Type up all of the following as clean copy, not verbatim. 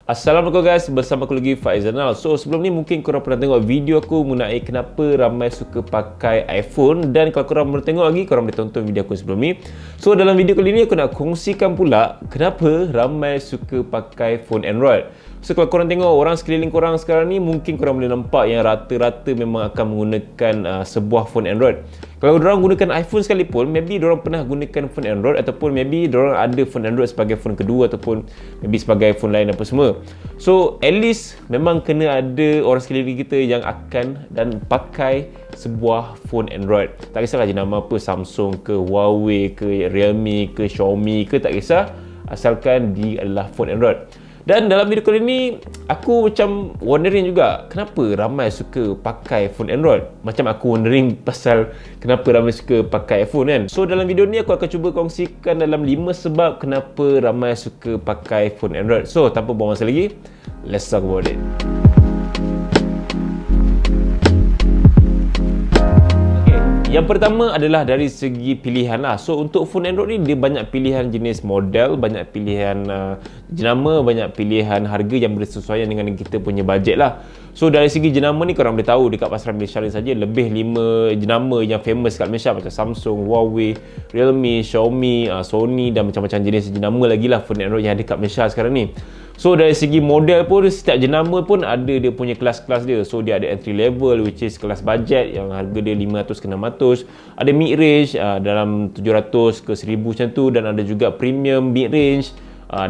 Assalamualaikum guys, bersama aku lagi Faizanal. So sebelum ni mungkin korang pernah tengok video aku mengenai kenapa ramai suka pakai iPhone. Dan kalau korang belum tengok lagi, korang boleh tonton video aku sebelum ni. So dalam video kali ni aku nak kongsikan pula kenapa ramai suka pakai phone Android. So kalau korang tengok orang sekeliling korang sekarang ni, mungkin korang boleh nampak yang rata-rata memang akan menggunakan sebuah phone Android. Kalau diorang gunakan iPhone sekalipun, maybe diorang pernah gunakan phone Android, ataupun maybe diorang ada phone Android sebagai phone kedua, ataupun maybe sebagai phone lain apa semua. So at least memang kena ada orang sekeliling kita yang akan dan pakai sebuah phone Android. Tak kisahlah jenama apa, Samsung ke, Huawei ke, Realme ke, Xiaomi ke, tak kisah, asalkan dia adalah phone Android. Dan dalam video kali ni, aku macam wondering juga kenapa ramai suka pakai phone Android. Macam aku wondering pasal kenapa ramai suka pakai iPhone kan. So dalam video ni aku akan cuba kongsikan dalam 5 sebab kenapa ramai suka pakai phone Android. So tanpa buang masa lagi, let's talk about it. Yang pertama adalah dari segi pilihan lah. So untuk phone Android ni, dia banyak pilihan jenis model, banyak pilihan jenama, banyak pilihan harga yang bersesuaian dengan kita punya bajet lah. So dari segi jenama ni, korang boleh tahu dekat pasaran Malaysia ni saja lebih 5 jenama yang famous kat Malaysia, macam Samsung, Huawei, Realme, Xiaomi, Sony dan macam-macam jenis jenama lagi lah phone Android yang ada kat Malaysia sekarang ni. So dari segi model pun, setiap jenama pun ada dia punya kelas-kelas dia. So dia ada entry level, which is kelas budget yang harga dia 500 ke 600. Ada mid range dalam 700 ke 1000 macam tu. Dan ada juga premium mid range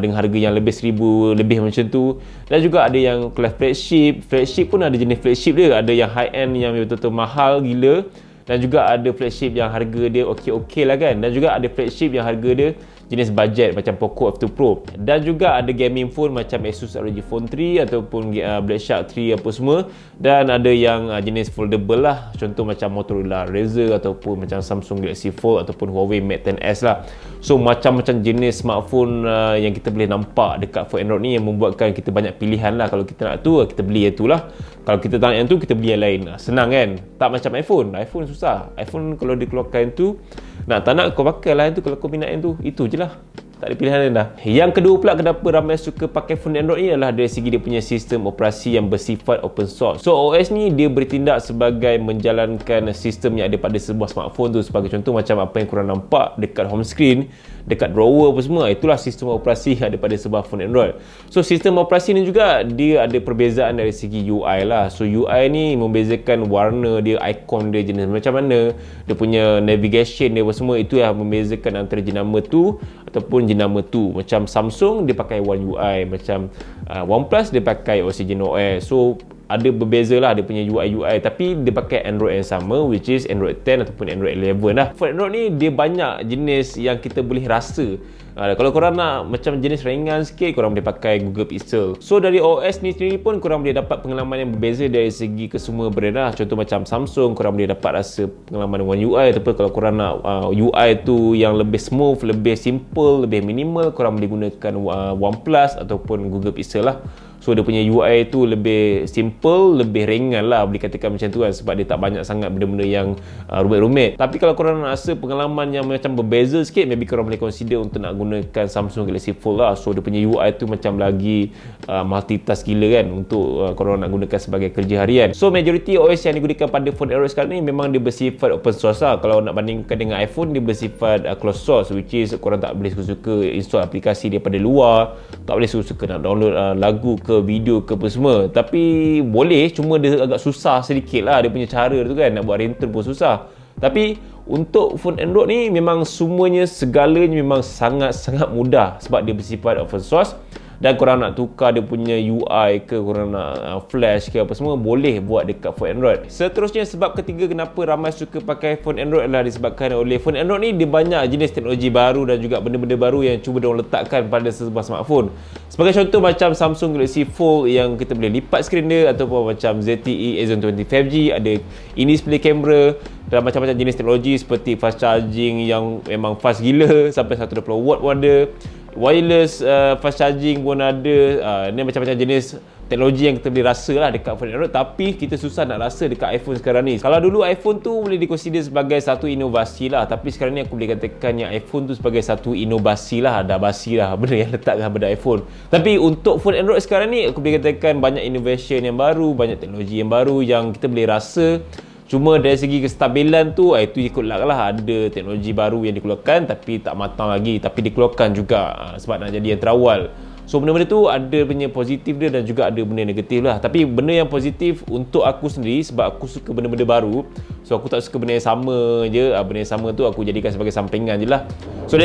dengan harga yang lebih 1000 lebih macam tu. Dan juga ada yang kelas flagship. Flagship pun ada jenis flagship dia. Ada yang high end yang betul-betul mahal gila. Dan juga ada flagship yang harga dia okey-okey lah kan. Dan juga ada flagship yang harga dia jenis budget macam Poco F2 Pro. Dan juga ada gaming phone macam Asus ROG Phone 3 ataupun Black Shark 3 apa semua. Dan ada yang jenis foldable lah, contoh macam Motorola Razr ataupun macam Samsung Galaxy Fold ataupun Huawei Mate 10s lah. So macam-macam jenis smartphone yang kita boleh nampak dekat phone Android ni, yang membuatkan kita banyak pilihan lah. Kalau kita nak tu, kita beli yang tu lah. Kalau kita tak nak yang tu, kita beli yang lain. Senang kan? Tak macam iPhone. iPhone susah. iPhone kalau dikeluarkan tu, nak tak nak kau pakai lah yang tu. Kalau kau minat yang tu, itu je lah. Tak ada pilihan lain dah. Yang kedua pula kenapa ramai suka pakai phone Android ni adalah dari segi dia punya sistem operasi yang bersifat open source. So OS ni dia bertindak sebagai menjalankan sistem yang ada pada sebuah smartphone tu. Sebagai contoh macam apa yang korang nampak dekat home screen, dekat drawer apa semua, itulah sistem operasi yang ada pada sebuah phone Android. So sistem operasi ni juga dia ada perbezaan dari segi UI lah. So UI ni membezakan warna dia, ikon dia jenis macam mana, dia punya navigation dia apa semua, itu yang membezakan antara jenama tu ataupun jenama tu. Macam Samsung dia pakai One UI, macam OnePlus dia pakai Oxygen OS. So ada berbeza lah dia punya UI, tapi dia pakai Android yang sama, which is Android 10 ataupun Android 11 lah. Phone Android ni dia banyak jenis yang kita boleh rasa. Kalau korang nak macam jenis ringan sikit, korang boleh pakai Google Pixel. So dari OS ni sendiri pun korang boleh dapat pengalaman yang berbeza dari segi kesemua brand lah. Contoh macam Samsung, korang boleh dapat rasa pengalaman One UI. Ataupun kalau korang nak UI tu yang lebih smooth, lebih simple, lebih minimal, korang boleh gunakan OnePlus ataupun Google Pixel lah. So dia punya UI tu lebih simple, lebih ringan lah, boleh katakan macam tu kan, sebab dia tak banyak sangat benda-benda yang rumit-rumit. Tapi kalau korang nak rasa pengalaman yang macam berbeza sikit, maybe korang boleh consider untuk nak gunakan Samsung Galaxy Fold lah. So dia punya UI tu macam lagi multitask gila kan, untuk korang nak gunakan sebagai kerja harian. So majority OS yang digunakan pada phone Android sekarang ni memang dia bersifat open source lah. Kalau nak bandingkan dengan iPhone, dia bersifat closed source, which is korang tak boleh suka-suka install aplikasi daripada luar, tak boleh suka-suka nak download lagu ke video ke apa semua. Tapi boleh, cuma dia agak susah sedikit lah dia punya cara tu kan, nak buat ringtone pun susah. Tapi untuk phone Android ni memang semuanya, segalanya memang sangat-sangat mudah sebab dia bersifat open source. Dan korang nak tukar dia punya UI ke, korang nak flash ke apa semua, boleh buat dekat phone Android. Seterusnya sebab ketiga kenapa ramai suka pakai phone Android adalah disebabkan oleh phone Android ni dia banyak jenis teknologi baru dan juga benda-benda baru yang cuba diorang letakkan pada sebuah smartphone. Sebagai contoh macam Samsung Galaxy Fold yang kita boleh lipat skrin dia, ataupun macam ZTE Axon 20 5G, ada in-display camera dan macam-macam jenis teknologi seperti fast charging yang memang fast gila sampai 120 watt pun ada. Wireless fast charging pun ada. Ni macam-macam jenis teknologi yang kita boleh rasa lah dekat phone Android, tapi kita susah nak rasa dekat iPhone sekarang ni. Kalau dulu iPhone tu boleh dikonsider sebagai satu inovasi lah, tapi sekarang ni aku boleh katakan yang iPhone tu sebagai satu inovasi lah, dah basi lah benda yang letakkan pada iPhone. Tapi untuk phone Android sekarang ni, aku boleh katakan banyak innovation yang baru, banyak teknologi yang baru yang kita boleh rasa. Cuma dari segi kestabilan tu, itu ikut luck lah. Ada teknologi baru yang dikeluarkan tapi tak matang lagi, tapi dikeluarkan juga sebab nak jadi yang terawal. So benda-benda tu ada punya positif dia dan juga ada benda negatif lah. Tapi benda yang positif untuk aku sendiri, sebab aku suka benda-benda baru, so aku tak suka benda yang sama je. Benda yang sama tu aku jadikan sebagai sampingan je lah. So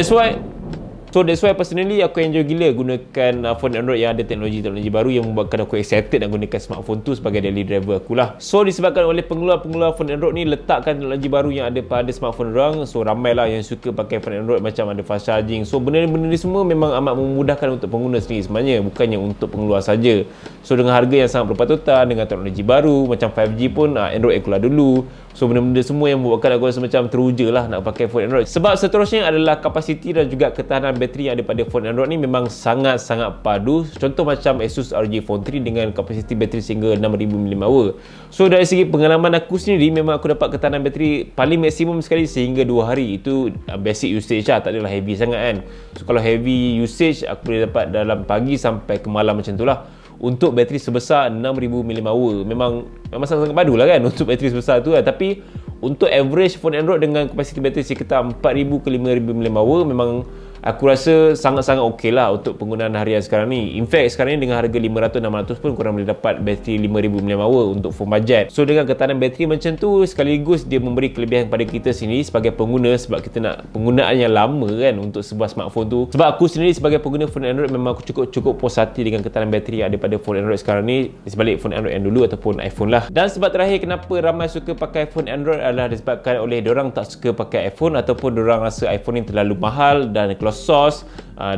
that's why personally aku enjoy gila gunakan phone Android yang ada teknologi-teknologi baru yang membuatkan aku excited nak gunakan smartphone tu sebagai daily driver aku lah. So disebabkan oleh pengeluar-pengeluar phone Android ni letakkan teknologi baru yang ada pada smartphone orang, so ramai lah yang suka pakai phone Android, macam ada fast charging. So benda-benda ni semua memang amat memudahkan untuk pengguna sendiri sebenarnya, bukannya untuk pengeluar saja. So dengan harga yang sangat berpatutan, dengan teknologi baru macam 5G pun Android keluar dulu. So benda-benda semua yang membuatkan aku rasa macam teruja lah nak pakai phone Android. Sebab seterusnya adalah kapasiti dan juga ketahanan bateri yang ada pada phone Android ni memang sangat-sangat padu. Contoh macam Asus ROG Phone 3 dengan kapasiti bateri sehingga 6000 mAh. So dari segi pengalaman aku sendiri, memang aku dapat ketahanan bateri paling maksimum sekali sehingga 2 hari. Itu basic usage lah, tak adalah heavy sangat kan. So kalau heavy usage aku boleh dapat dalam pagi sampai ke malam macam tu lah. Untuk bateri sebesar 6000 mAh memang sangat-sangat padu lah kan untuk bateri sebesar tu lah. Tapi untuk average phone Android dengan kapasiti bateri sekitar 4000 ke 5000 mAh memang aku rasa sangat-sangat okey lah untuk penggunaan harian sekarang ni. In fact sekarang ni dengan harga 500-600 pun korang boleh dapat bateri 5000 mAh untuk phone budget. So dengan ketahanan bateri macam tu, sekaligus dia memberi kelebihan kepada kita sendiri sebagai pengguna, sebab kita nak penggunaan yang lama kan untuk sebuah smartphone tu. Sebab aku sendiri sebagai pengguna phone Android memang aku cukup puas hati dengan ketahanan bateri yang ada pada phone Android sekarang ni, sebalik phone Android yang dulu ataupun iPhone lah. Dan sebab terakhir kenapa ramai suka pakai phone Android adalah disebabkan oleh diorang tak suka pakai iPhone, ataupun diorang rasa iPhone ni terlalu mahal dan sauce,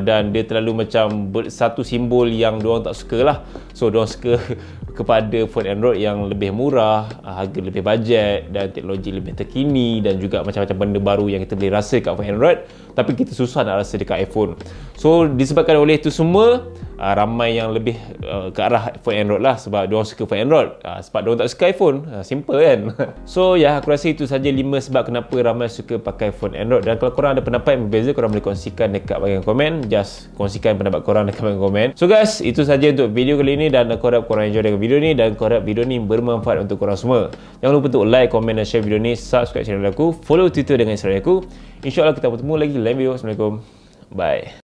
dan dia terlalu macam satu simbol yang diorang tak suka lah. So diorang suka kepada phone Android yang lebih murah, harga lebih bajet dan teknologi lebih terkini, dan juga macam-macam benda baru yang kita boleh rasa kat phone Android tapi kita susah nak rasa dekat iPhone. So disebabkan oleh itu semua, ramai yang lebih ke arah phone Android lah, sebab diorang suka phone Android, sebab diorang tak suka iPhone. Simple kan. So ya, aku rasa itu saja 5 sebab kenapa ramai suka pakai phone Android. Dan kalau korang ada pendapat yang berbeza, korang boleh kongsikan dekat bahagian komen. Just kongsikan pendapat korang dekat bahagian komen. So guys, itu saja untuk video kali ini, dan aku harap korang enjoy dengan video ni, dan aku harap video ni bermanfaat untuk korang semua. Jangan lupa untuk like, komen dan share video ni, subscribe channel aku, follow Twitter dengan Instagram aku. InsyaAllah kita bertemu lagi lain video. Assalamualaikum. Bye.